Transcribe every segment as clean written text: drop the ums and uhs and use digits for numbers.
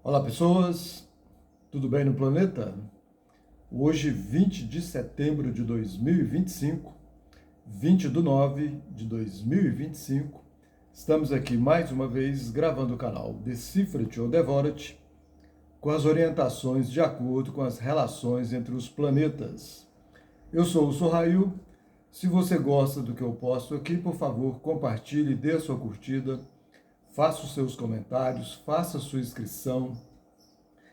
Olá, pessoas, tudo bem no planeta? Hoje, 20 de setembro de 2025, 20 de 9 de 2025, estamos aqui mais uma vez gravando o canal Decifra-te ou Devora-te, com as orientações de acordo com as relações entre os planetas. Eu sou o Sorrail. Se você gosta do que eu posto aqui, por favor, compartilhe, dê a sua curtida, faça os seus comentários, faça a sua inscrição,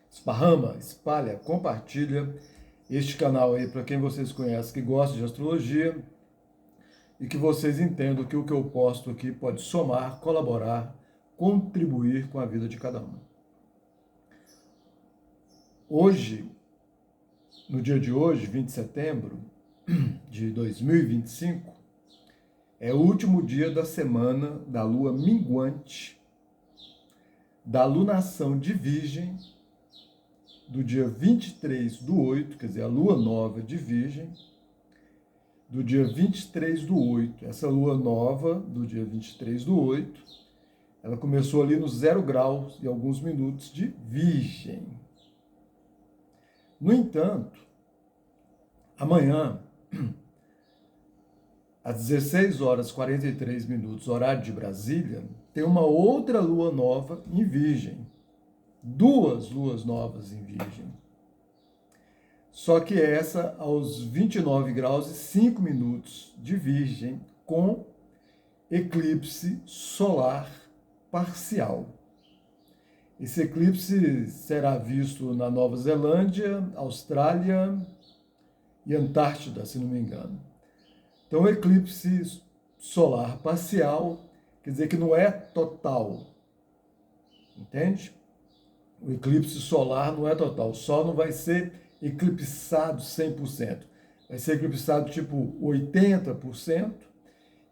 esparrama, espalha, compartilha este canal aí para quem vocês conhecem que gosta de astrologia e que vocês entendam que o que eu posto aqui pode somar, colaborar, contribuir com a vida de cada um. Hoje, no dia de hoje, 20 de setembro de 2025, é o último dia da semana da lua minguante, da lunação de Virgem, do dia 23/8, quer dizer, a lua nova de Virgem, do dia 23/8. Essa lua nova, do dia 23/8, ela começou ali no 0 graus e alguns minutos de Virgem. No entanto, amanhã, às 16 horas e 43 minutos, horário de Brasília, tem uma outra lua nova em Virgem. Duas luas novas em Virgem. Só que essa aos 29 graus e 5 minutos de Virgem, com eclipse solar parcial. Esse eclipse será visto na Nova Zelândia, Austrália e Antártida, se não me engano. Então, eclipse solar parcial quer dizer que não é total, entende? O eclipse solar não é total. O Sol não vai ser eclipsado 100%. Vai ser eclipsado tipo 80%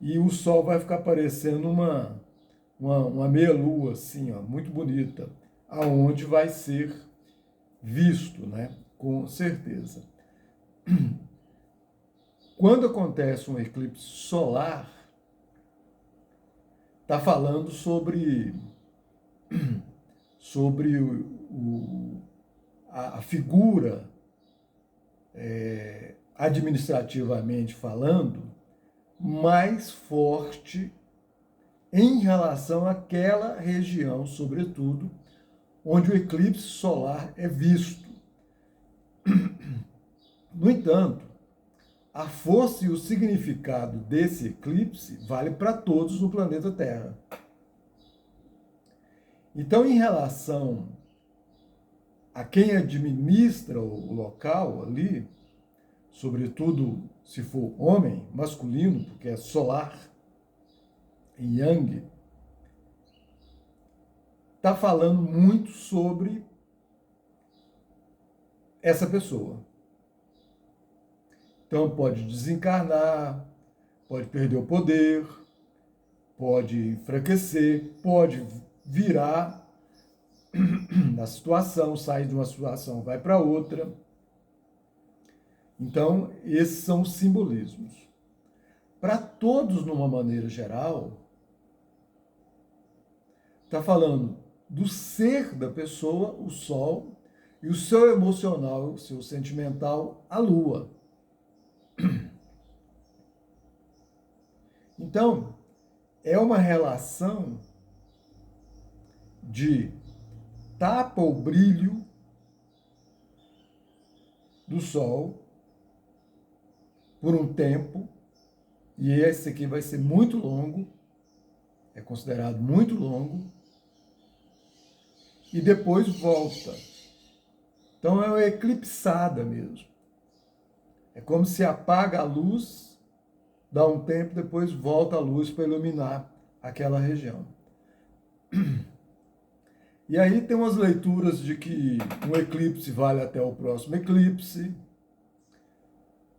e o Sol vai ficar parecendo uma meia-lua, assim, ó, muito bonita, aonde vai ser visto, né? Com certeza. Quando acontece um eclipse solar, está falando sobre a figura, administrativamente falando, mais forte em relação àquela região, sobretudo, onde o eclipse solar é visto. No entanto, a força e o significado desse eclipse vale para todos no planeta Terra. Então, em relação a quem administra o local ali, sobretudo se for homem, masculino, porque é solar e yang, está falando muito sobre essa pessoa. Então pode desencarnar, pode perder o poder, pode enfraquecer, pode virar na situação, sair de uma situação, vai para outra. Então, esses são os simbolismos. Para todos, numa maneira geral, está falando do ser da pessoa, o Sol, e o seu emocional, o seu sentimental, a Lua. Então, é uma relação de tapa o brilho do Sol por um tempo, e esse aqui vai ser muito longo, é considerado muito longo, e depois volta. Então é uma eclipsada mesmo. É como se apaga a luz, dá um tempo, depois volta a luz para iluminar aquela região. E aí tem umas leituras de que um eclipse vale até o próximo eclipse,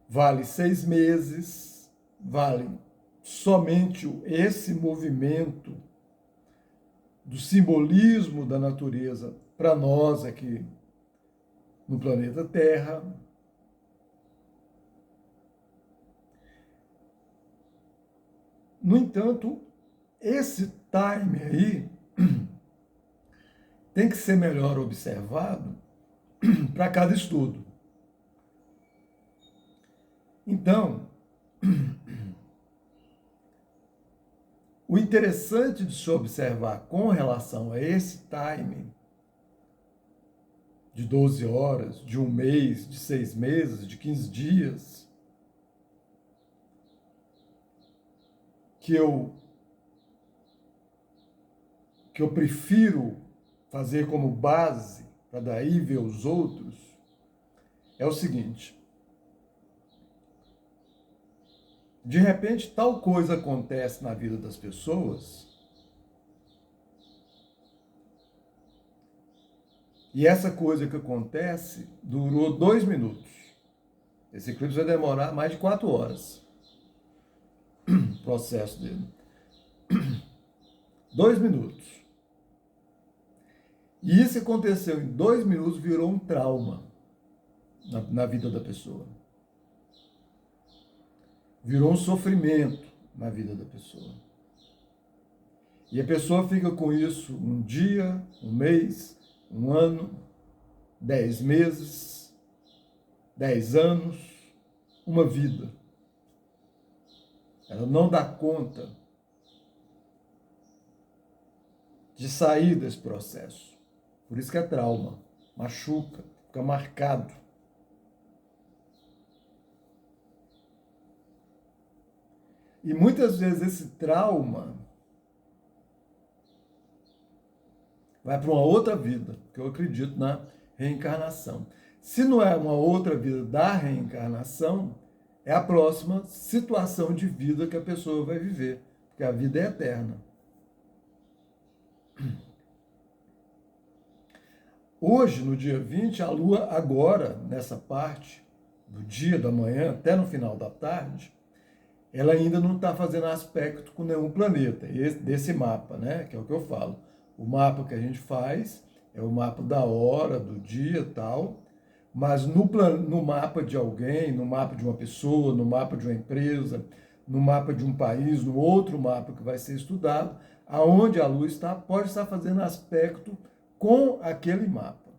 vale 6 meses, vale somente esse movimento do simbolismo da natureza para nós aqui no planeta Terra. No entanto, esse time aí tem que ser melhor observado para cada estudo. Então, o interessante de se observar com relação a esse timing de 12 horas, de um mês, de 6 meses, de 15 dias, que eu prefiro fazer como base para daí ver os outros, é o seguinte: de repente tal coisa acontece na vida das pessoas e essa coisa que acontece durou 2 minutos. Esse eclipse vai demorar mais de 4 horas, o processo dele. 2 minutos. E isso aconteceu em 2 minutos, virou um trauma na vida da pessoa. Virou um sofrimento na vida da pessoa. E a pessoa fica com isso um dia, um mês, um ano, 10 meses, 10 anos, uma vida. Ela não dá conta de sair desse processo. Por isso que é trauma, machuca, fica marcado. E muitas vezes esse trauma vai para uma outra vida, porque eu acredito na reencarnação. Se não é uma outra vida da reencarnação, é a próxima situação de vida que a pessoa vai viver, porque a vida é eterna. Hoje, no dia 20, a Lua agora, nessa parte do dia, da manhã, até no final da tarde, ela ainda não está fazendo aspecto com nenhum planeta, desse mapa, né? Que é o que eu falo. O mapa que a gente faz é o mapa da hora, do dia e tal, mas no mapa de alguém, no mapa de uma pessoa, no mapa de uma empresa, no mapa de um país, no outro mapa que vai ser estudado, aonde a Lua está, pode estar fazendo aspecto com aquele mapa.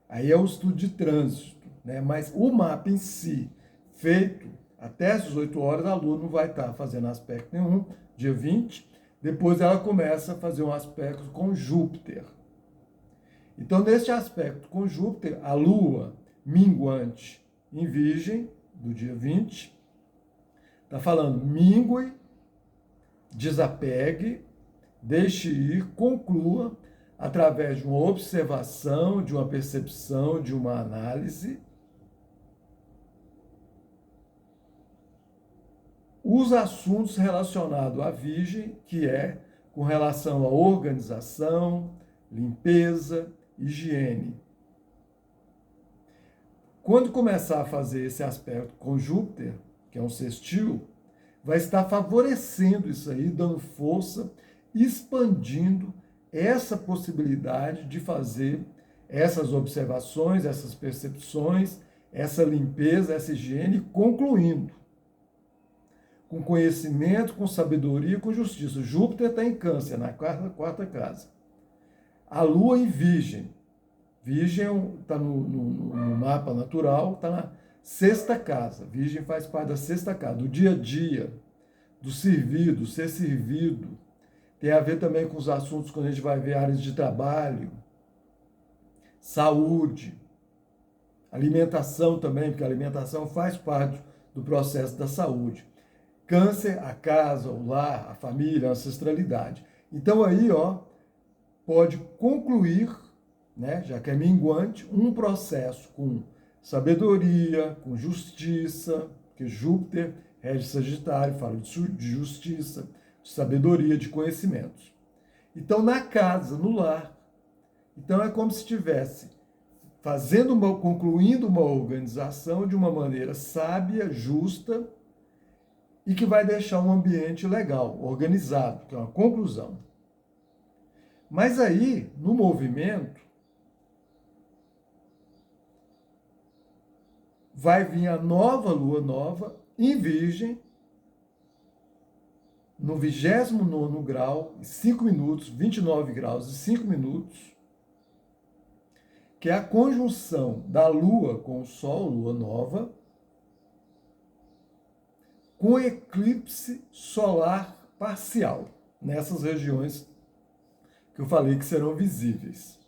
Aí é o estudo de trânsito, né? Mas o mapa em si, feito até as 18 horas, a Lua não vai estar fazendo aspecto nenhum, dia 20. Depois ela começa a fazer um aspecto com Júpiter. Então, neste aspecto com Júpiter, a Lua minguante em Virgem, do dia 20, está falando mingue, desapegue, deixe ir, conclua, através de uma observação, de uma percepção, de uma análise, os assuntos relacionados à Virgem, que é com relação à organização, limpeza, higiene. Quando começar a fazer esse aspecto com Júpiter, que é um sextil, vai estar favorecendo isso aí, dando força, expandindo essa possibilidade de fazer essas observações, essas percepções, essa limpeza, essa higiene, concluindo com conhecimento, com sabedoria, com justiça. Júpiter está em Câncer, na quarta casa. A Lua em Virgem. Virgem está no mapa natural, está na 6ª casa. Virgem faz parte da 6ª casa, do dia a dia, do servido, ser servido. Tem a ver também com os assuntos quando a gente vai ver áreas de trabalho, saúde, alimentação também, porque a alimentação faz parte do processo da saúde. Câncer, a casa, o lar, a família, a ancestralidade. Então aí, pode concluir, né, já que é minguante, um processo com sabedoria, com justiça, porque Júpiter rege Sagitário, fala de justiça, de sabedoria, de conhecimentos. Então, na casa, no lar, então é como se estivesse concluindo uma organização de uma maneira sábia, justa, e que vai deixar um ambiente legal, organizado, que é uma conclusão. Mas aí, no movimento, vai vir a nova lua nova em Virgem, no 29º grau, 5 minutos, 29 graus e 5 minutos, que é a conjunção da Lua com o Sol, Lua nova, com eclipse solar parcial, nessas regiões que eu falei que serão visíveis.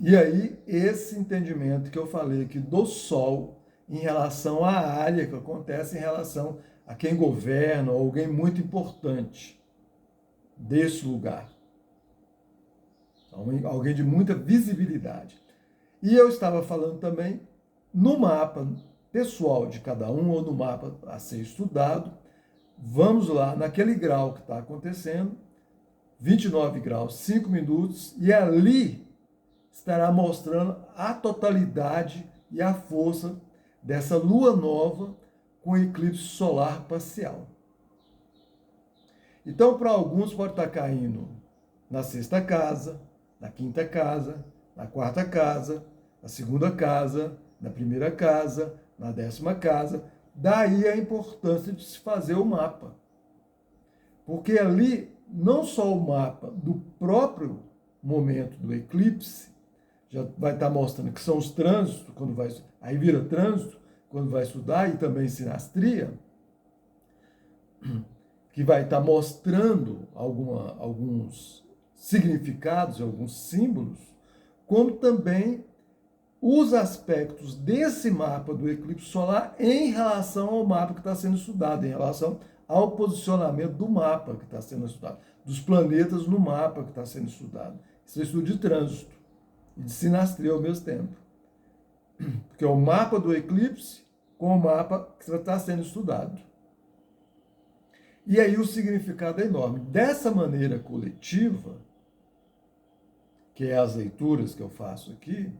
E aí, esse entendimento que eu falei aqui do Sol em relação à área que acontece, em relação a quem governa, ou alguém muito importante desse lugar. Alguém de muita visibilidade. E eu estava falando também no mapa pessoal de cada um, ou no mapa a ser estudado, vamos lá, naquele grau que está acontecendo, 29 graus, 5 minutos, e ali estará mostrando a totalidade e a força dessa lua nova com eclipse solar parcial. Então, para alguns pode estar caindo na sexta casa, na quinta casa, na quarta casa, na segunda casa, na primeira casa, na 10ª casa. Daí a importância de se fazer o mapa. Porque ali, não só o mapa do próprio momento do eclipse, já vai estar mostrando que são os trânsitos, quando vai, aí vira trânsito, quando vai estudar, e também sinastria, que vai estar mostrando alguns significados, alguns símbolos, como também os aspectos desse mapa do eclipse solar em relação ao mapa que está sendo estudado, em relação ao posicionamento do mapa que está sendo estudado, dos planetas no mapa que está sendo estudado. Isso é estudo de trânsito e de sinastria ao mesmo tempo. Porque é o mapa do eclipse com o mapa que está sendo estudado. E aí o significado é enorme. Dessa maneira coletiva, que é as leituras que eu faço aqui,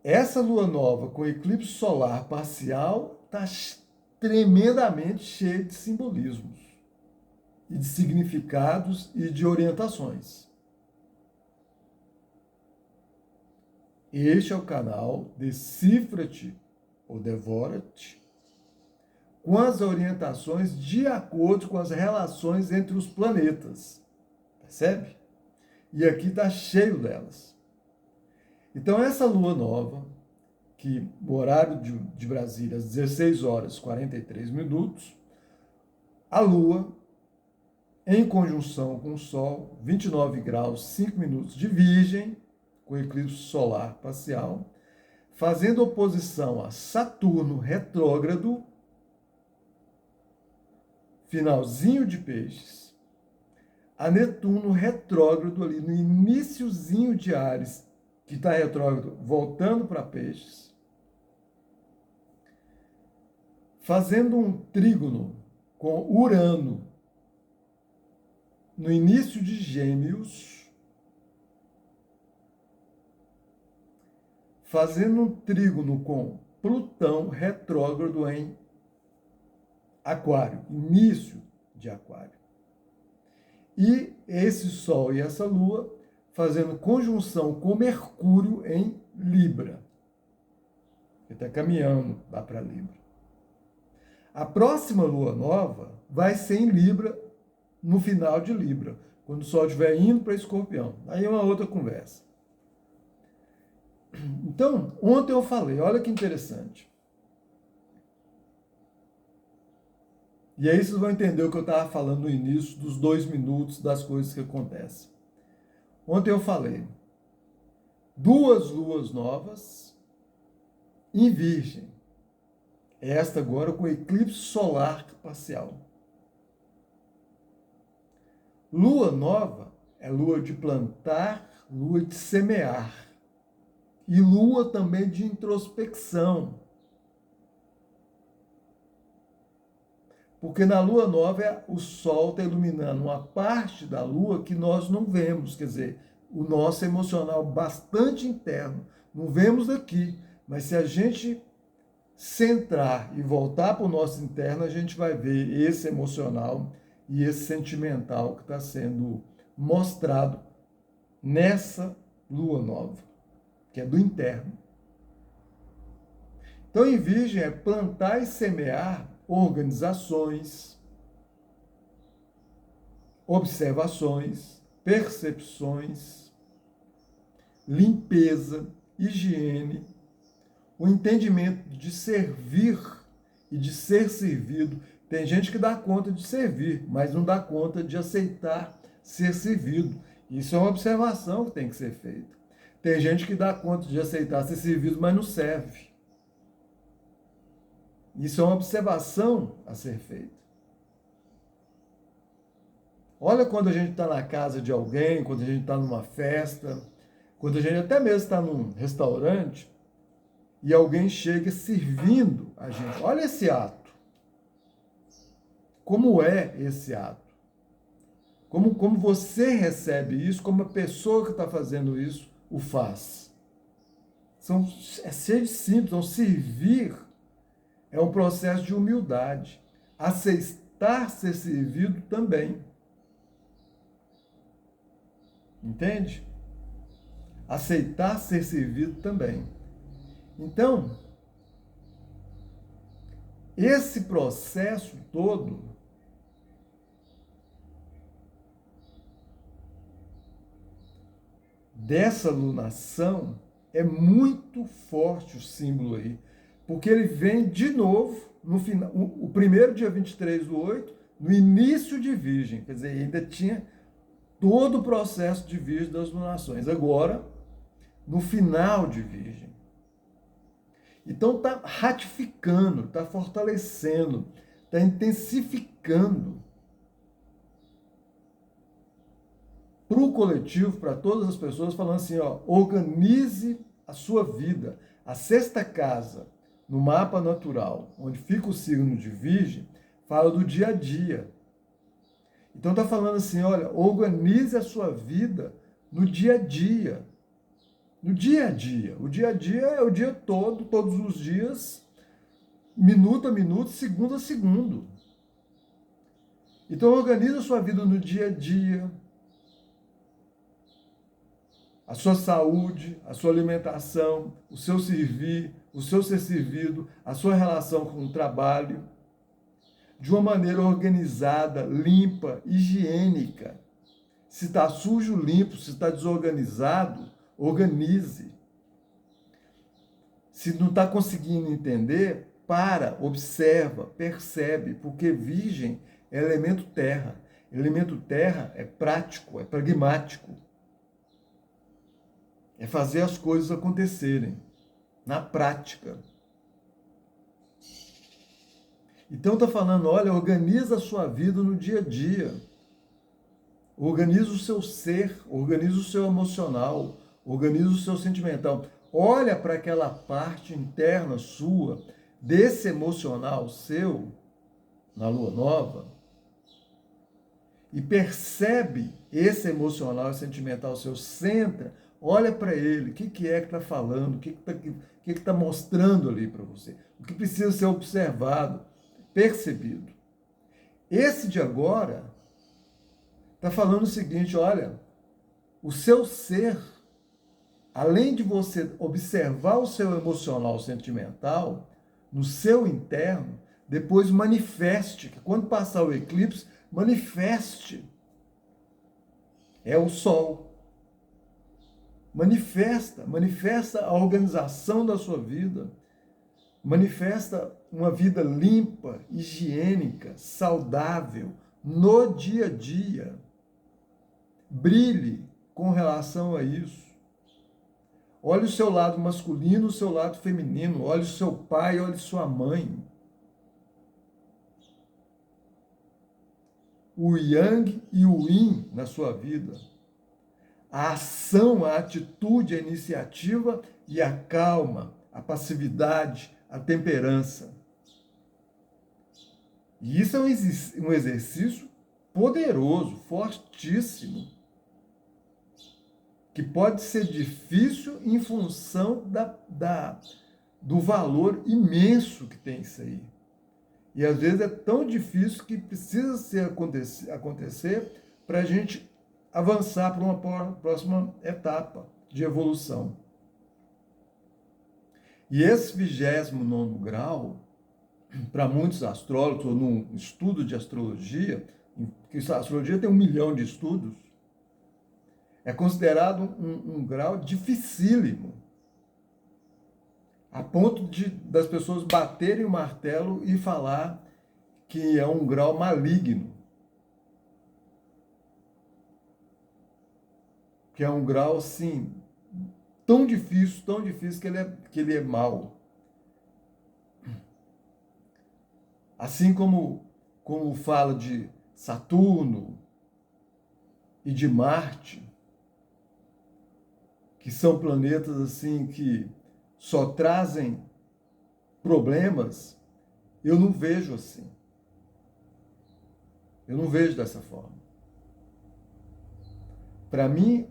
essa lua nova com eclipse solar parcial está tremendamente cheia de simbolismos, e de significados e de orientações. Este é o canal Decifra-te ou Devora-te, com as orientações de acordo com as relações entre os planetas. Percebe? E aqui está cheio delas. Então, essa lua nova, que o horário de Brasília, às 16 horas e 43 minutos, a lua, em conjunção com o Sol, 29 graus, 5 minutos de Virgem, com eclipse solar parcial, fazendo oposição a Saturno retrógrado, finalzinho de Peixes, a Netuno retrógrado ali no iniciozinho de Áries, que está retrógrado, voltando para Peixes, fazendo um trígono com Urano no início de Gêmeos, fazendo um trígono com Plutão retrógrado em Aquário, início de Aquário. E esse Sol e essa Lua fazendo conjunção com Mercúrio em Libra. Ele está caminhando lá para Libra. A próxima Lua nova vai ser em Libra, no final de Libra, quando o Sol estiver indo para Escorpião. Aí é uma outra conversa. Então, ontem eu falei, olha que interessante. E aí vocês vão entender o que eu estava falando no início dos 2 minutos das coisas que acontecem. Ontem eu falei 2 luas novas em Virgem. Esta agora com eclipse solar parcial. Lua nova é lua de plantar, lua de semear. E lua também de introspecção. Porque na lua nova o Sol está iluminando uma parte da lua que nós não vemos, quer dizer, o nosso emocional bastante interno. Não vemos daqui, mas se a gente centrar e voltar para o nosso interno, a gente vai ver esse emocional e esse sentimental que está sendo mostrado nessa lua nova, que é do interno. Então, em Virgem é plantar e semear organizações, observações, percepções, limpeza, higiene, o entendimento de servir e de ser servido. Tem gente que dá conta de servir, mas não dá conta de aceitar ser servido. Isso é uma observação que tem que ser feita. Tem gente que dá conta de aceitar ser servido, mas não serve. Isso é uma observação a ser feita. Olha quando a gente está na casa de alguém, quando a gente está numa festa, quando a gente até mesmo está num restaurante e alguém chega servindo a gente. Olha esse ato. Como é esse ato? Como você recebe isso, como a pessoa que está fazendo isso o faz. É ser simples, então servir é um processo de humildade. Aceitar ser servido também. Entende? Aceitar ser servido também. Então, esse processo todo dessa lunação é muito forte o símbolo aí, porque ele vem de novo no final, o primeiro dia 23/8, no início de Virgem, quer dizer, ainda tinha todo o processo de Virgem das lunações. Agora, no final de Virgem. Então está ratificando, está fortalecendo, está intensificando para o coletivo, para todas as pessoas, falando assim, ó, organize a sua vida. A sexta casa, no mapa natural, onde fica o signo de Virgem, fala do dia a dia. Então está falando assim, olha, organize a sua vida no dia a dia. No dia a dia. O dia a dia é o dia todo, todos os dias, minuto a minuto, segundo a segundo. Então organize a sua vida no dia a dia, a sua saúde, a sua alimentação, o seu servir, o seu ser servido, a sua relação com o trabalho, de uma maneira organizada, limpa, higiênica. Se está sujo, limpo. Se está desorganizado, organize. Se não está conseguindo entender, para, observa, percebe, porque Virgem é elemento terra. Elemento terra é prático, é pragmático. É fazer as coisas acontecerem, na prática. Então está falando, olha, organiza a sua vida no dia a dia. Organiza o seu ser, organiza o seu emocional, organiza o seu sentimental. Olha para aquela parte interna sua, desse emocional seu, na lua nova, e percebe esse emocional e sentimental seu, senta, olha para ele, o que é que está falando, o que está mostrando ali para você, o que precisa ser observado, percebido. Esse de agora está falando o seguinte, olha, o seu ser, além de você observar o seu emocional sentimental, no seu interno, depois manifeste, que quando passar o eclipse, manifeste. É o sol. Manifesta a organização da sua vida, manifesta uma vida limpa, higiênica, saudável, no dia a dia. Brilhe com relação a isso. Olhe o seu lado masculino, o seu lado feminino, olhe o seu pai, olhe sua mãe. O yang e o yin na sua vida. A ação, a atitude, a iniciativa e a calma, a passividade, a temperança. E isso é um exercício poderoso, fortíssimo, que pode ser difícil em função do valor imenso que tem isso aí. E às vezes é tão difícil que precisa acontecer para a gente avançar para uma próxima etapa de evolução. E esse 29º grau, para muitos astrólogos, ou num estudo de astrologia, que a astrologia tem 1 milhão de estudos, É considerado um grau dificílimo, a ponto das pessoas baterem o martelo e falar que é um grau maligno, que é um grau, assim, tão difícil que ele é mau. Assim como fala de Saturno e de Marte, que são planetas assim que só trazem problemas, eu não vejo assim. Eu não vejo dessa forma. Para mim,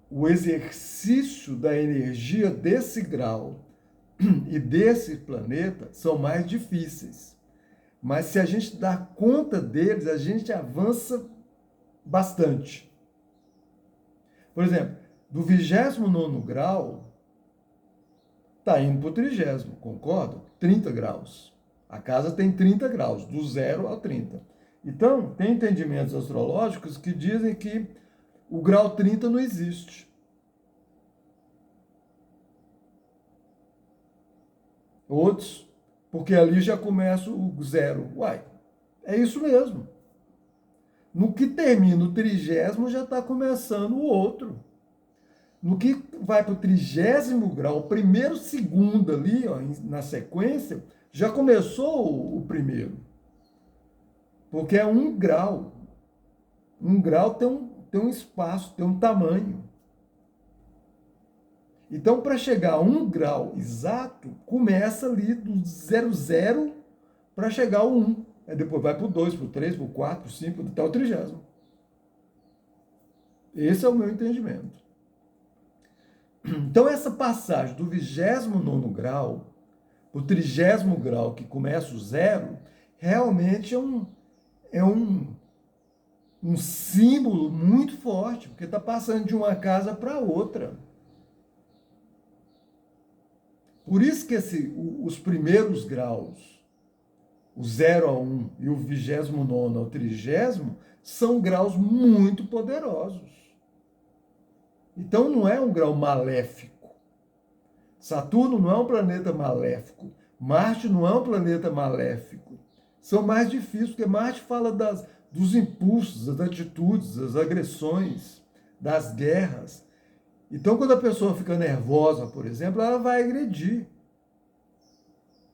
o exercício da energia desse grau e desse planeta são mais difíceis. Mas se a gente dá conta deles, a gente avança bastante. Por exemplo, do 29º grau, está indo para o 30º, concorda? 30 graus. A casa tem 30 graus, do 0 ao 30. Então, tem entendimentos astrológicos que dizem que o grau 30 não existe. Outros, porque ali já começa o 0. Uai, é isso mesmo. No que termina o 30º, já está começando o outro. No que vai para o 30º grau, o primeiro, segundo ali, ó, na sequência, já começou o primeiro. Porque é um grau. Um grau tem um espaço, tem um tamanho. Então, para chegar a 1 grau exato, começa ali do 00 para chegar ao 1. Aí depois vai para o 2, para o 3, para o 4, para o 5, até o 30º. Esse é o meu entendimento. Então, essa passagem do 29º grau, o 30º grau, que começa o 0, realmente é um símbolo muito forte, porque está passando de uma casa para outra. Por isso que os primeiros graus, o 0 ao 1 e o 29º ao 30º, são graus muito poderosos. Então não é um grau maléfico. Saturno não é um planeta maléfico. Marte não é um planeta maléfico. São mais difíceis, porque Marte fala dos impulsos, das atitudes, das agressões, das guerras. Então, quando a pessoa fica nervosa, por exemplo, ela vai agredir.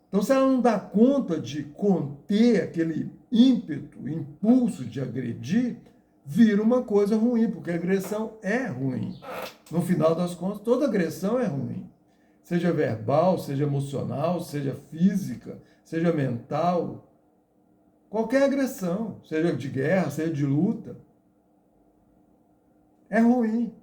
Então, se ela não dá conta de conter aquele ímpeto, impulso de agredir, vira uma coisa ruim, porque a agressão é ruim. No final das contas, toda agressão é ruim. Seja verbal, seja emocional, seja física, seja mental. Qualquer agressão, seja de guerra, seja de luta, é ruim.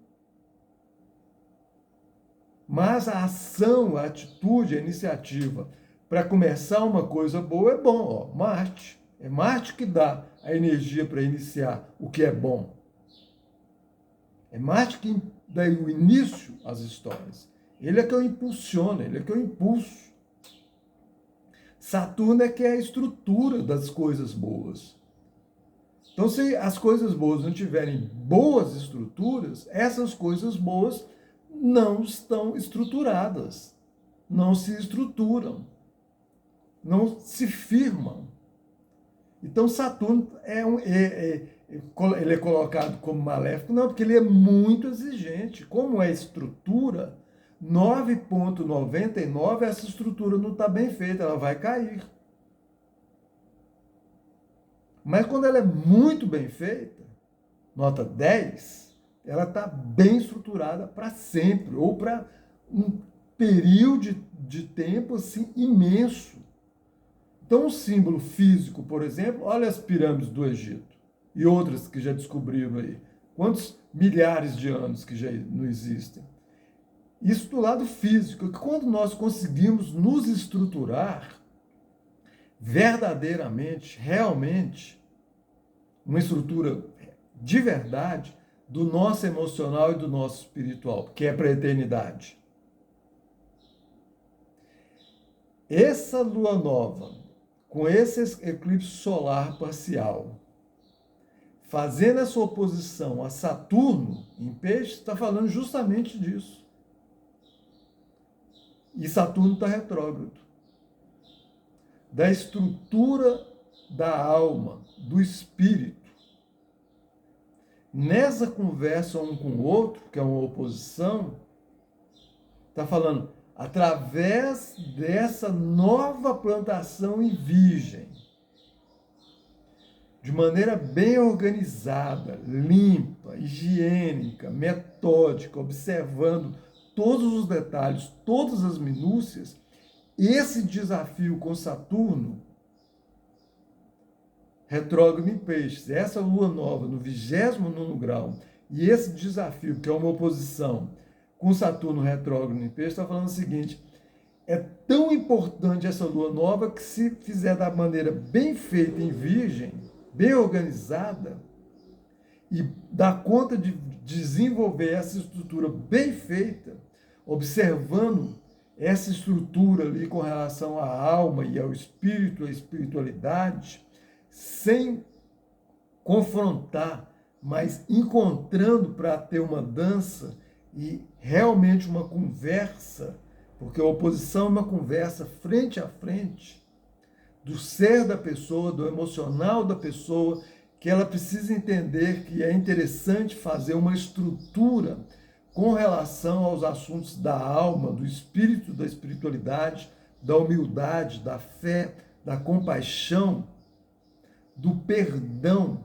Mas a ação, a atitude, a iniciativa para começar uma coisa boa é bom. Ó, Marte. É Marte que dá a energia para iniciar o que é bom. É Marte que dá o início às histórias. Ele é que o impulsiona, ele é que o impulso. Saturno é que é a estrutura das coisas boas. Então, se as coisas boas não tiverem boas estruturas, essas coisas boas não estão estruturadas, não se estruturam, não se firmam. Então, Saturno ele é colocado como maléfico, não, porque ele é muito exigente. Como é estrutura, 9,99, essa estrutura não está bem feita, ela vai cair. Mas quando ela é muito bem feita, nota 10, ela está bem estruturada para sempre, ou para um período de tempo assim imenso. Então, um símbolo físico, por exemplo, olha as pirâmides do Egito e outras que já descobriram aí. Quantos milhares de anos que já não existem? Isso do lado físico, que quando nós conseguimos nos estruturar verdadeiramente, realmente, uma estrutura de verdade do nosso emocional e do nosso espiritual, que é para a eternidade. Essa lua nova, com esse eclipse solar parcial, fazendo essa oposição a Saturno em Peixes, está falando justamente disso. E Saturno está retrógrado. Da estrutura da alma, do espírito. Nessa conversa um com o outro, que é uma oposição, está falando, através dessa nova plantação em Virgem, de maneira bem organizada, limpa, higiênica, metódica, observando todos os detalhes, todas as minúcias, esse desafio com Saturno, retrógrado em Peixes, essa lua nova no 29º grau, e esse desafio, que é uma oposição com Saturno retrógrado em Peixes, está falando o seguinte, é tão importante essa lua nova que se fizer da maneira bem feita em Virgem, bem organizada, e dar conta de desenvolver essa estrutura bem feita, observando essa estrutura ali com relação à alma e ao espírito, à espiritualidade, sem confrontar, mas encontrando para ter uma dança e realmente uma conversa, porque a oposição é uma conversa frente a frente, do ser da pessoa, do emocional da pessoa, que ela precisa entender que é interessante fazer uma estrutura com relação aos assuntos da alma, do espírito, da espiritualidade, da humildade, da fé, da compaixão, do perdão.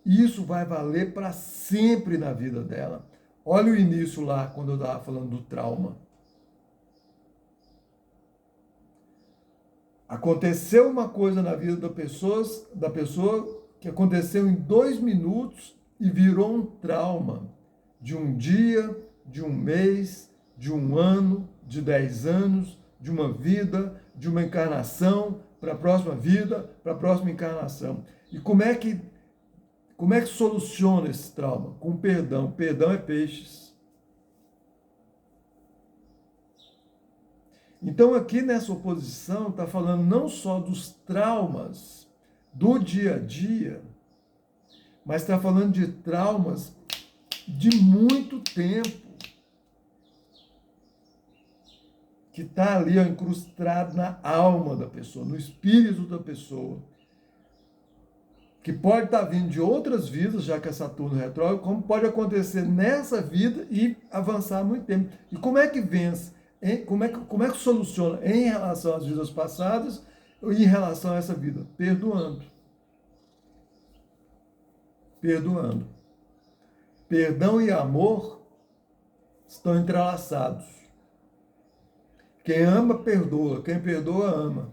Isso vai valer para sempre na vida dela. Olha o início lá, quando eu estava falando do trauma. Aconteceu uma coisa na vida da pessoa que aconteceu em 2 minutos e virou um trauma de um dia, de um mês, de um ano, de 10 anos, de uma vida, de uma encarnação, para a próxima vida, para a próxima encarnação. E como é que soluciona esse trauma? Com perdão. Perdão é Peixes. Então, aqui nessa oposição, está falando não só dos traumas do dia a dia, mas está falando de traumas de muito tempo, que está ali ó, incrustado na alma da pessoa, no espírito da pessoa, que pode estar vindo de outras vidas, já que é Saturno retrógrado, como pode acontecer nessa vida e avançar muito tempo. E como é que vence? Como é que soluciona em relação às vidas passadas e em relação a essa vida? Perdoando. Perdoando. Perdão e amor estão entrelaçados. Quem ama, perdoa. Quem perdoa, ama.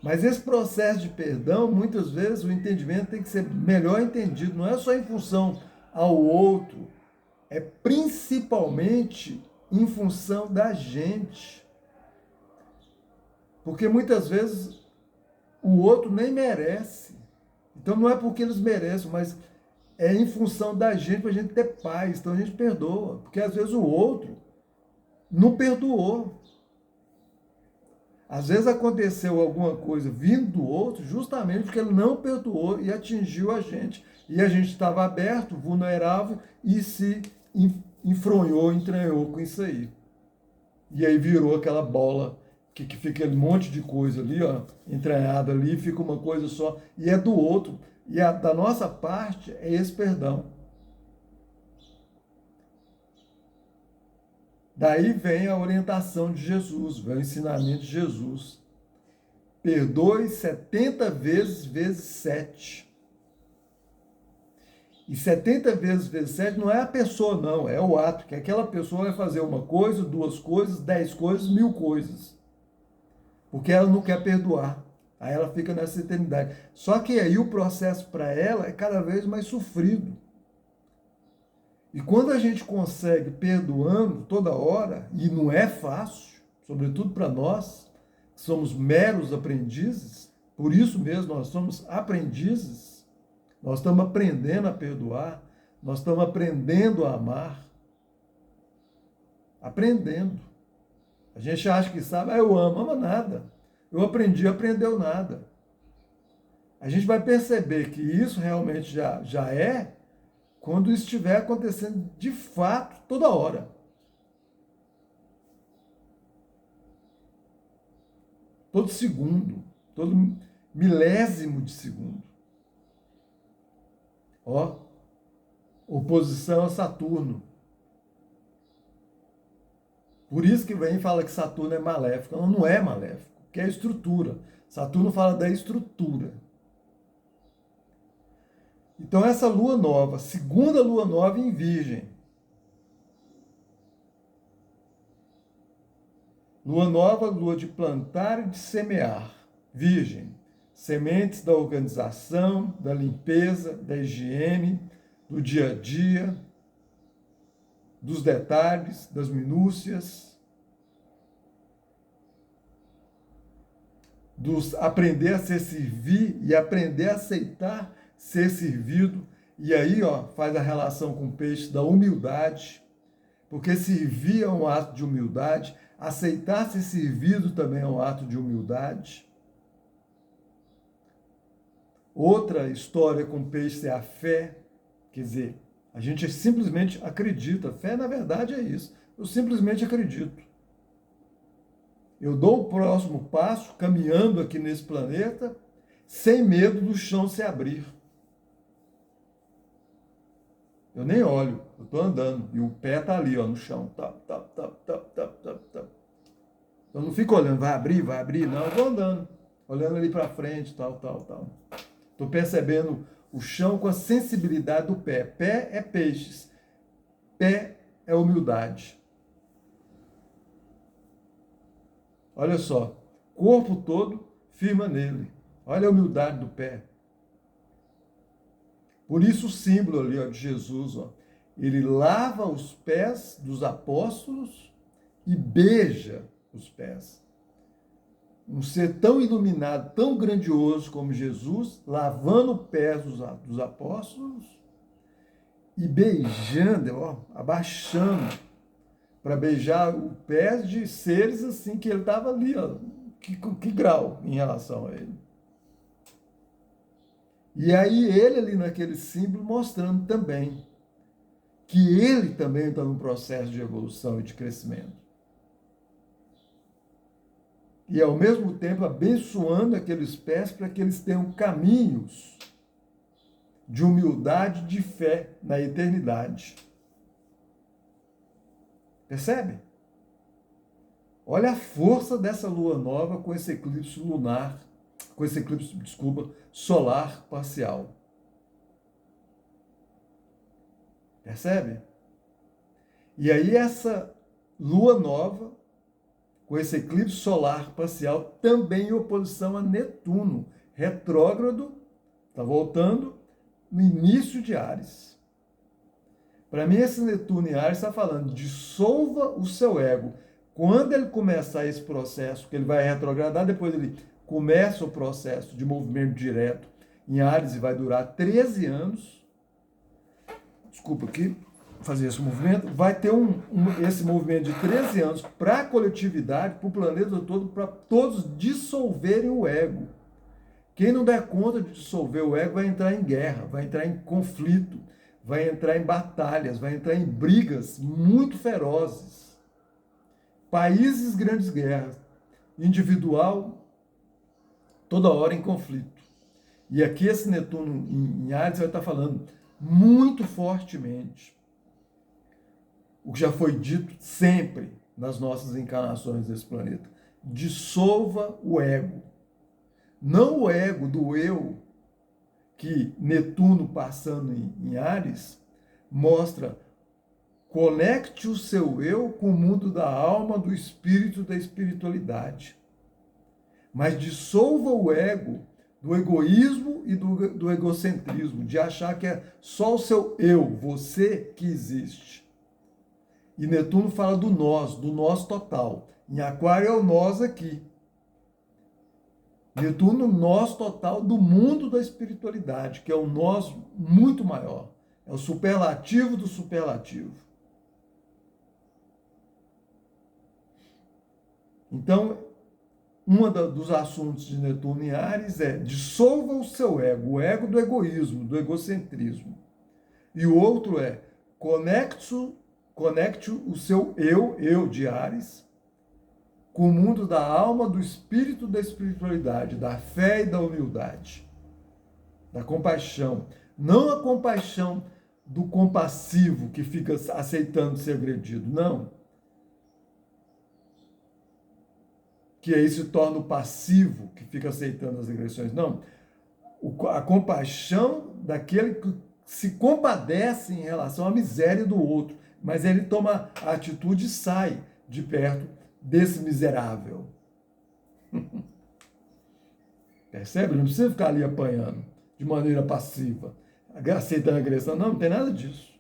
Mas esse processo de perdão, muitas vezes, o entendimento tem que ser melhor entendido. Não é só em função ao outro, é principalmente em função da gente. Porque muitas vezes o outro nem merece. Então não é porque eles merecem, mas é em função da gente, para a gente ter paz. Então a gente perdoa. Porque às vezes o outro não perdoou. Às vezes aconteceu alguma coisa vindo do outro justamente porque ele não perdoou e atingiu a gente. E a gente estava aberto, vulnerável e se enfronhou, entranhou com isso aí. E aí virou aquela bola que fica aquele monte de coisa ali, ó, entranhada ali, fica uma coisa só. E é do outro. E da nossa parte é esse perdão. Daí vem a orientação de Jesus, vem o ensinamento de Jesus. Perdoe 70 vezes 7. E 70 vezes 7 não é a pessoa, não, é o ato, que aquela pessoa vai fazer uma coisa, 2 coisas, 10 coisas, 1000 coisas. Porque ela não quer perdoar. Aí ela fica nessa eternidade. Só que aí o processo para ela é cada vez mais sofrido. E quando a gente consegue perdoando toda hora, e não é fácil, sobretudo para nós, que somos meros aprendizes, por isso mesmo nós somos aprendizes, nós estamos aprendendo a perdoar, nós estamos aprendendo a amar. Aprendendo. A gente acha que sabe, eu amo, ama nada. Eu aprendi, aprendeu nada. A gente vai perceber que isso realmente já é quando estiver acontecendo de fato toda hora. Todo segundo, todo milésimo de segundo. Ó, oposição a Saturno. Por isso que vem e fala que Saturno é maléfico. Não, não é maléfico, que é a estrutura. Saturno fala da estrutura. Então essa lua nova, segunda lua nova em Virgem. Lua nova, lua de plantar e de semear. Virgem. Sementes da organização, da limpeza, da higiene, do dia a dia, dos detalhes, das minúcias, dos aprender a se servir e aprender a aceitar ser servido. E aí, ó, faz a relação com o peixe da humildade, porque servir é um ato de humildade, aceitar ser servido também é um ato de humildade. Outra história com peixe é a fé, quer dizer, a gente simplesmente acredita. Fé, na verdade, é isso. Eu simplesmente acredito. Eu dou o próximo passo, caminhando aqui nesse planeta, sem medo do chão se abrir. Eu nem olho, eu estou andando, e o pé está ali, ó, no chão. Tap, tap, tap, tap, tap, tap, tap. Eu não fico olhando, vai abrir, não, eu vou andando, olhando ali para frente, tal. Estou percebendo o chão com a sensibilidade do pé. Pé é peixes. Pé é humildade. Olha só. Corpo todo firma nele. Olha a humildade do pé. Por isso o símbolo ali, ó, de Jesus. Ó, ele lava os pés dos apóstolos e beija os pés. Um ser tão iluminado, tão grandioso como Jesus, lavando os pés dos apóstolos e beijando, ó, abaixando, para beijar os pés de seres assim que ele estava ali, ó, que grau em relação a ele. E aí ele ali naquele símbolo mostrando também que ele também está num processo de evolução e de crescimento. E ao mesmo tempo abençoando aqueles pés para que eles tenham caminhos de humildade, de fé na eternidade. Percebe? Olha a força dessa lua nova com esse eclipse lunar, com esse eclipse, solar parcial. Percebe? E aí essa lua nova com esse eclipse solar parcial, também em oposição a Netuno, retrógrado, está voltando, no início de Áries. Para mim, esse Netuno em Áries está falando, dissolva o seu ego. Quando ele começar esse processo, que ele vai retrogradar, depois ele começa o processo de movimento direto em Áries e vai durar 13 anos. Desculpa aqui. Fazer esse movimento, vai ter esse movimento de 13 anos para a coletividade, para o planeta todo, para todos dissolverem o ego. Quem não der conta de dissolver o ego vai entrar em guerra, vai entrar em conflito, vai entrar em batalhas, vai entrar em brigas muito ferozes. Países, grandes guerras. Individual, toda hora em conflito. E aqui esse Netuno em Áries vai estar falando muito fortemente o que já foi dito sempre nas nossas encarnações desse planeta. Dissolva o ego. Não o ego do eu, que Netuno passando em Áries mostra. Conecte o seu eu com o mundo da alma, do espírito, da espiritualidade. Mas dissolva o ego do egoísmo e do egocentrismo, de achar que é só o seu eu, você, que existe. E Netuno fala do nós total. Em Aquário é o nós aqui. Netuno, nós total do mundo da espiritualidade, que é um nós muito maior. É o superlativo do superlativo. Então, Dos assuntos de Netuno em Áries é dissolva o seu ego, o ego do egoísmo, do egocentrismo. E o outro é conecte o seu eu de Áries, com o mundo da alma, do espírito, da espiritualidade, da fé e da humildade, da compaixão. Não a compaixão do compassivo que fica aceitando ser agredido, não. Que aí se torna o passivo que fica aceitando as agressões, não. A compaixão daquele que se compadece em relação à miséria do outro, mas ele toma a atitude e sai de perto desse miserável. Percebe? Não precisa ficar ali apanhando de maneira passiva, aceitando a agressão. Não, não tem nada disso.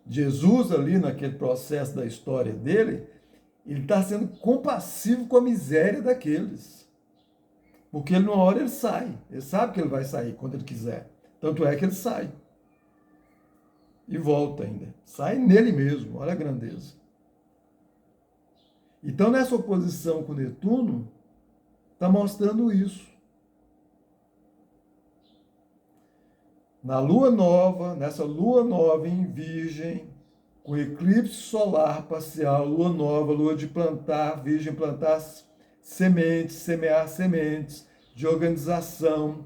Jesus ali naquele processo da história dele, ele está sendo compassivo com a miséria daqueles. Porque ele, numa hora ele sai. Ele sabe que ele vai sair quando ele quiser. Tanto é que ele sai. E volta ainda. Sai nele mesmo. Olha a grandeza. Então, nessa oposição com Netuno, está mostrando isso. Na lua nova, nessa lua nova em Virgem, com eclipse solar parcial, lua nova, lua de plantar, Virgem plantar sementes, semear sementes, de organização,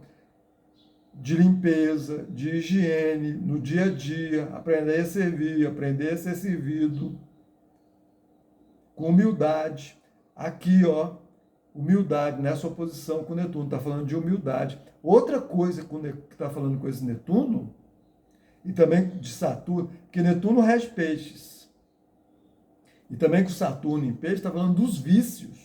de limpeza, de higiene, no dia a dia, aprender a servir, aprender a ser servido, com humildade. Aqui, ó, humildade, nessa oposição com Netuno, está falando de humildade. Outra coisa que está falando com esse Netuno, e também de Saturno, que Netuno rege peixes. E também com Saturno em peixe, está falando dos vícios.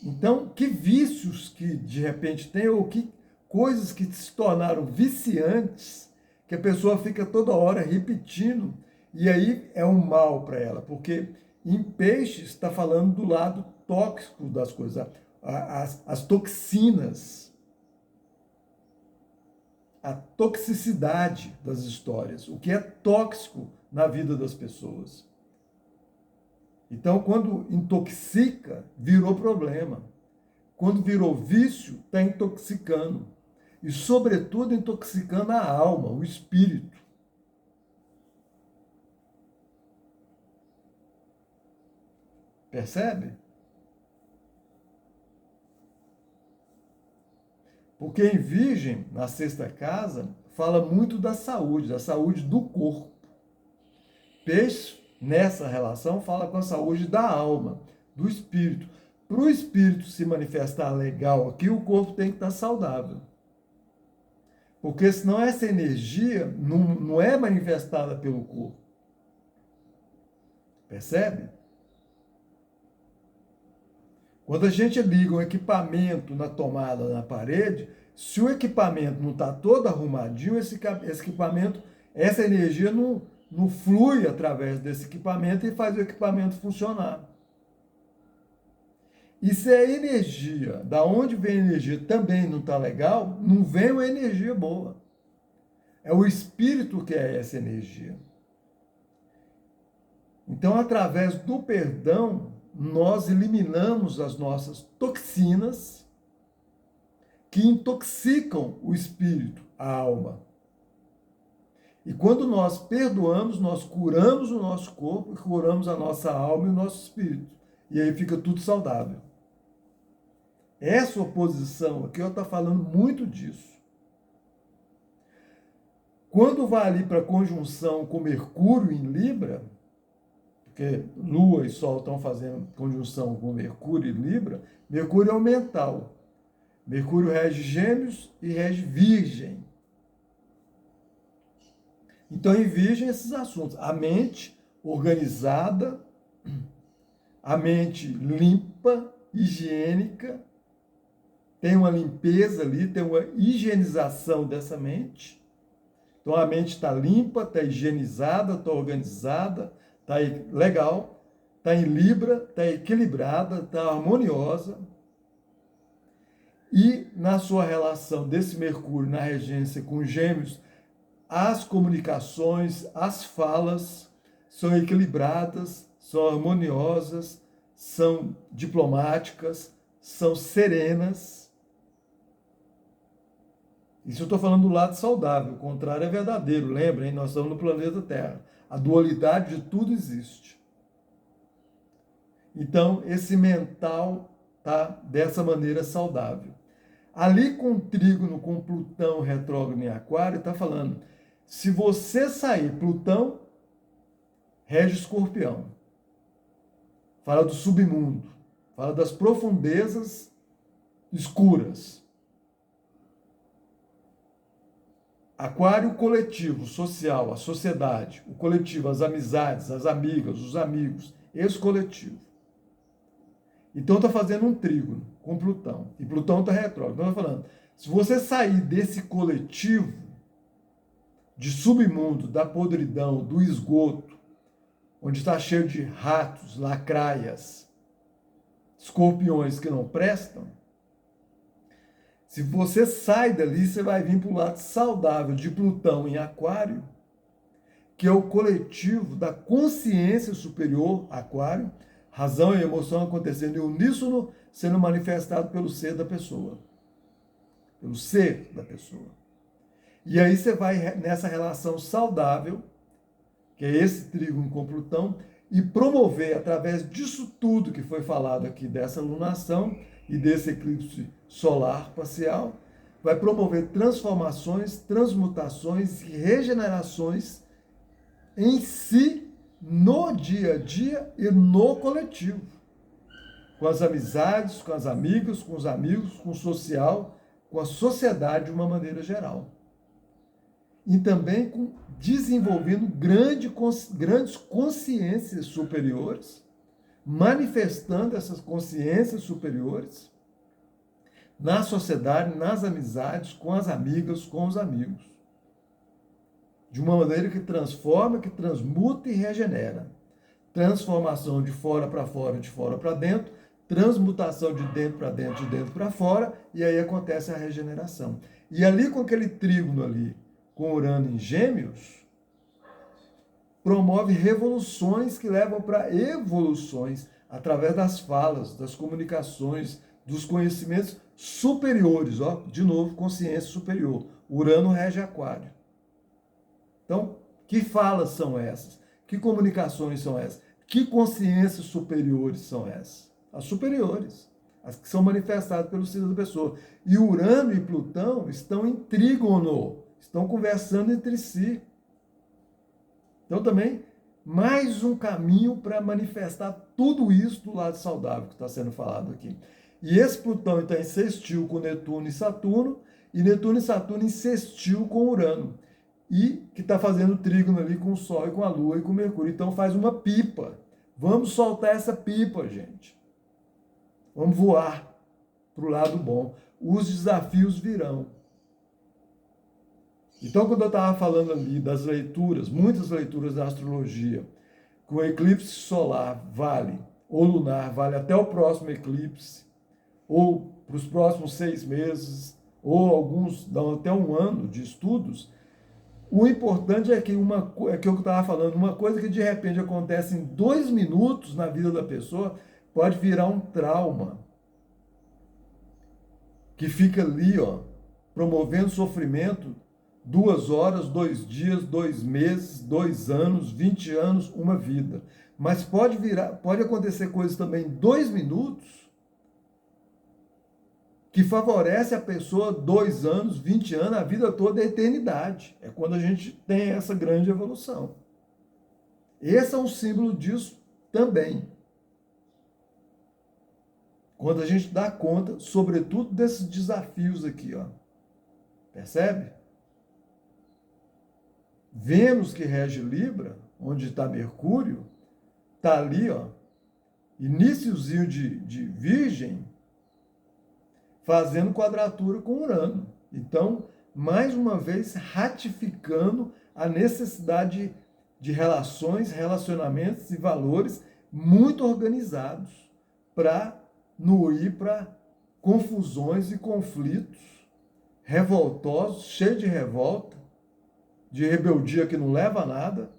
Então, que vícios que de repente tem, ou que coisas que se tornaram viciantes, que a pessoa fica toda hora repetindo, e aí é um mal para ela, porque em peixes está falando do lado tóxico das coisas, as toxinas, a toxicidade das histórias, o que é tóxico na vida das pessoas. Então, quando intoxica, virou problema. Quando virou vício, está intoxicando. E, sobretudo, intoxicando a alma, o espírito. Percebe? Porque em Virgem, na sexta casa, fala muito da saúde do corpo. Peixe, nessa relação, fala com a saúde da alma, do espírito. Para o espírito se manifestar legal aqui, o corpo tem que estar saudável. Porque senão essa energia não é manifestada pelo corpo. Percebe? Quando a gente liga um equipamento na tomada, na parede, se o equipamento não está todo arrumadinho, esse equipamento, essa energia não flui através desse equipamento e faz o equipamento funcionar. E se a energia, da onde vem a energia, também não está legal, não vem uma energia boa. É o espírito que é essa energia. Então, através do perdão, nós eliminamos as nossas toxinas que intoxicam o espírito, a alma. E quando nós perdoamos, nós curamos o nosso corpo, curamos a nossa alma e o nosso espírito. E aí fica tudo saudável. Essa oposição aqui está falando muito disso. Quando vai ali para a conjunção com Mercúrio em Libra, porque Lua e Sol estão fazendo conjunção com Mercúrio e Libra, Mercúrio é o mental. Mercúrio rege Gêmeos e rege Virgem. Então, em Virgem, esses assuntos. A mente organizada, a mente limpa, higiênica, tem uma limpeza ali, tem uma higienização dessa mente. Então, a mente está limpa, está higienizada, está organizada, está legal, está em Libra, está equilibrada, está harmoniosa. E na sua relação desse Mercúrio na regência com Gêmeos, as comunicações, as falas são equilibradas, são harmoniosas, são diplomáticas, são serenas. Isso eu estou falando do lado saudável, o contrário é verdadeiro. Lembrem, nós estamos no planeta Terra. A dualidade de tudo existe. Então, esse mental está dessa maneira saudável. Ali com o trígono, com Plutão retrógrado em Aquário, está falando, se você sair, Plutão rege Escorpião, fala do submundo, fala das profundezas escuras. Aquário coletivo, social, a sociedade, o coletivo, as amizades, as amigas, os amigos, esse coletivo. Então está fazendo um trígono com Plutão, e Plutão está retrógrado. Então está falando, se você sair desse coletivo de submundo, da podridão, do esgoto, onde está cheio de ratos, lacraias, escorpiões que não prestam, se você sai dali, você vai vir para o lado saudável de Plutão em Aquário, que é o coletivo da consciência superior, Aquário, razão e emoção acontecendo em uníssono, sendo manifestado pelo ser da pessoa. Pelo ser da pessoa. E aí você vai nessa relação saudável, que é esse trígono com Plutão, e promover, através disso tudo que foi falado aqui, dessa lunação e desse eclipse solar parcial, vai promover transformações, transmutações e regenerações em si, no dia a dia e no coletivo. Com as amizades, com as amigas, com os amigos, com o social, com a sociedade de uma maneira geral. E também desenvolvendo grandes consciências superiores, manifestando essas consciências superiores na sociedade, nas amizades, com as amigas, com os amigos. De uma maneira que transforma, que transmuta e regenera. Transformação de fora para fora, de fora para dentro, transmutação de dentro para dentro, de dentro para fora, e aí acontece a regeneração. E ali com aquele trígono ali, com Urano em Gêmeos, promove revoluções que levam para evoluções através das falas, das comunicações, dos conhecimentos superiores. Ó, de novo, consciência superior. Urano rege Aquário. Então, que falas são essas? Que comunicações são essas? Que consciências superiores são essas? As superiores, as que são manifestadas pelo ser da pessoa. E Urano e Plutão estão em trígono, estão conversando entre si. Então, também, mais um caminho para manifestar tudo isso do lado saudável que está sendo falado aqui. E esse Plutão está em sextil com Netuno e Saturno em sextil com Urano. E que está fazendo trígono ali com o Sol e com a Lua e com o Mercúrio. Então faz uma pipa. Vamos soltar essa pipa, gente. Vamos voar para o lado bom. Os desafios virão. Então, quando eu estava falando ali das leituras, muitas leituras da astrologia, com o eclipse solar vale, ou lunar vale até o próximo eclipse, ou para os próximos 6 meses, ou alguns dão até 1 ano de estudos. O importante é que é que eu estava falando, uma coisa que de repente acontece em 2 minutos na vida da pessoa pode virar um trauma que fica ali, ó, promovendo sofrimento 2 horas, 2 dias, 2 meses, 2 anos, 20 anos, uma vida. Mas pode acontecer coisas também em 2 minutos que favorece a pessoa 2 anos, 20 anos, a vida toda, a eternidade. É quando a gente tem essa grande evolução. Esse é um símbolo disso também. Quando a gente dá conta, sobretudo, desses desafios aqui, ó. Percebe? Vênus, que rege Libra, onde está Mercúrio, está ali, ó, iniciozinho de Virgem, fazendo quadratura com Urano. Então, mais uma vez, ratificando a necessidade de relações, relacionamentos e valores muito organizados para não ir para confusões e conflitos revoltosos, cheios de revolta, de rebeldia que não leva a nada,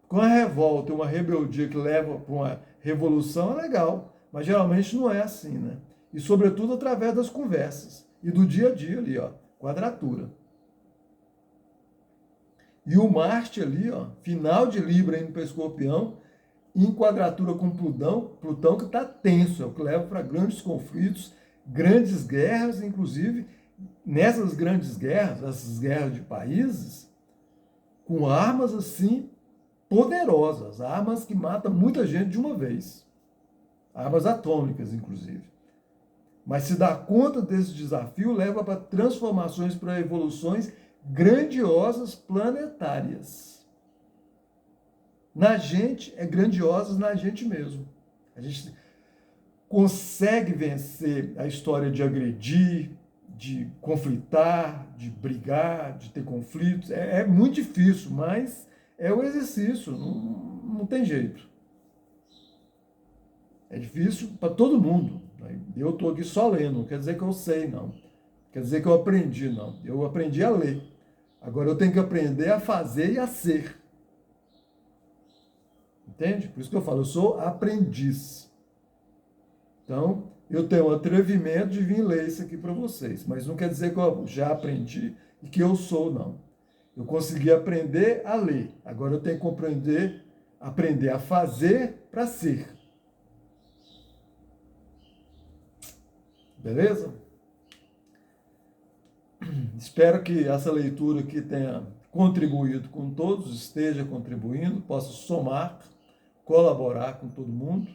Com a revolta, uma rebeldia que leva para uma revolução é legal, mas geralmente não é assim, né? E sobretudo através das conversas e do dia a dia ali, ó, quadratura. E o Marte ali, ó, final de Libra indo para Escorpião, em quadratura com Plutão que está tenso, é o que leva para grandes conflitos, grandes guerras, inclusive nessas grandes guerras, essas guerras de países, com armas assim poderosas, armas que matam muita gente de uma vez, armas atômicas, inclusive. Mas se dar conta desse desafio leva para transformações, para evoluções grandiosas planetárias. Na gente, é grandiosas na gente mesmo. A gente consegue vencer a história de agredir, de conflitar, de brigar, de ter conflitos. É muito difícil, mas é o exercício, não tem jeito. É difícil para todo mundo. Eu estou aqui só lendo, não quer dizer que eu sei, não. Quer dizer que eu aprendi, não. Eu aprendi a ler. Agora eu tenho que aprender a fazer e a ser. Entende? Por isso que eu falo, eu sou aprendiz. Então, eu tenho o atrevimento de vir ler isso aqui para vocês. Mas não quer dizer que eu já aprendi e que eu sou, não. Eu consegui aprender a ler. Agora eu tenho que aprender a fazer para ser. Beleza? Espero que essa leitura aqui tenha contribuído com todos, esteja contribuindo, possa somar, colaborar com todo mundo.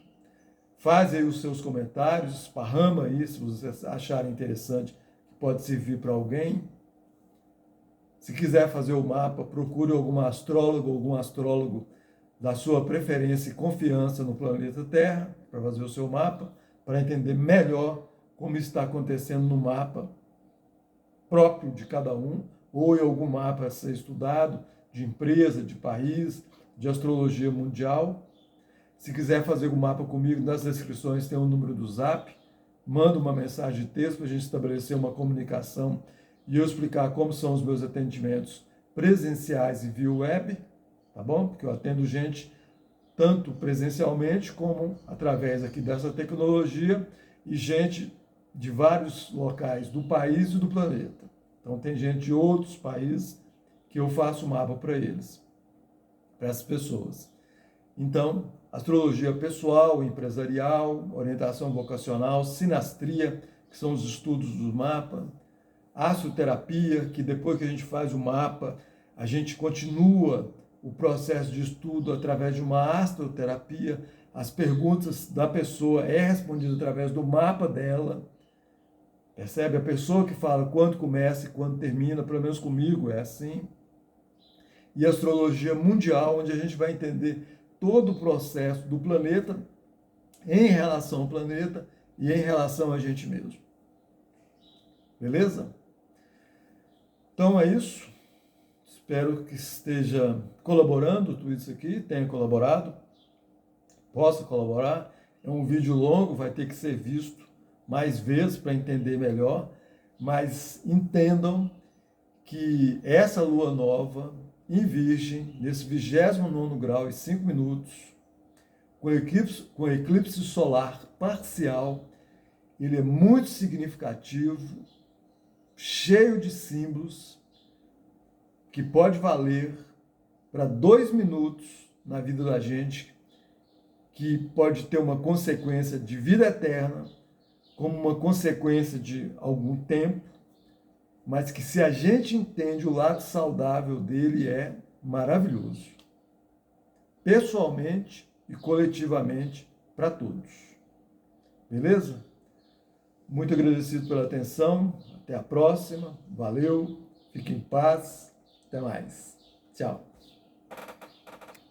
Faz aí os seus comentários, esparrama aí se vocês acharem interessante, que pode servir para alguém. Se quiser fazer o mapa, procure alguma astróloga ou algum astrólogo da sua preferência e confiança no planeta Terra para fazer o seu mapa, para entender melhor como está acontecendo no mapa próprio de cada um, ou em algum mapa a ser estudado, de empresa, de país, de astrologia mundial. Se quiser fazer um mapa comigo, nas descrições tem o número do Zap, manda uma mensagem de texto para a gente estabelecer uma comunicação e eu explicar como são os meus atendimentos presenciais e via web, tá bom? Porque eu atendo gente tanto presencialmente como através aqui dessa tecnologia e gente de vários locais do país e do planeta. Então tem gente de outros países que eu faço mapa para eles, para essas pessoas. Então, astrologia pessoal, empresarial, orientação vocacional, sinastria, que são os estudos do mapa, astroterapia, que depois que a gente faz o mapa, a gente continua o processo de estudo através de uma astroterapia. As perguntas da pessoa é respondida através do mapa dela. Percebe? A pessoa que fala quando começa e quando termina, pelo menos comigo é assim. E astrologia mundial, onde a gente vai entender todo o processo do planeta em relação ao planeta e em relação a gente mesmo. Beleza? Então é isso. Espero que esteja colaborando tudo isso aqui, tenha colaborado, possa colaborar. É um vídeo longo, vai ter que ser visto mais vezes para entender melhor, mas entendam que essa lua nova em Virgem, nesse 29º grau e 5 minutos, com eclipse solar parcial, ele é muito significativo, cheio de símbolos, que pode valer para 2 minutos na vida da gente, que pode ter uma consequência de vida eterna, como uma consequência de algum tempo, mas que se a gente entende o lado saudável dele é maravilhoso. Pessoalmente e coletivamente para todos. Beleza? Muito agradecido pela atenção. Até a próxima. Valeu. Fique em paz. Até mais. Tchau.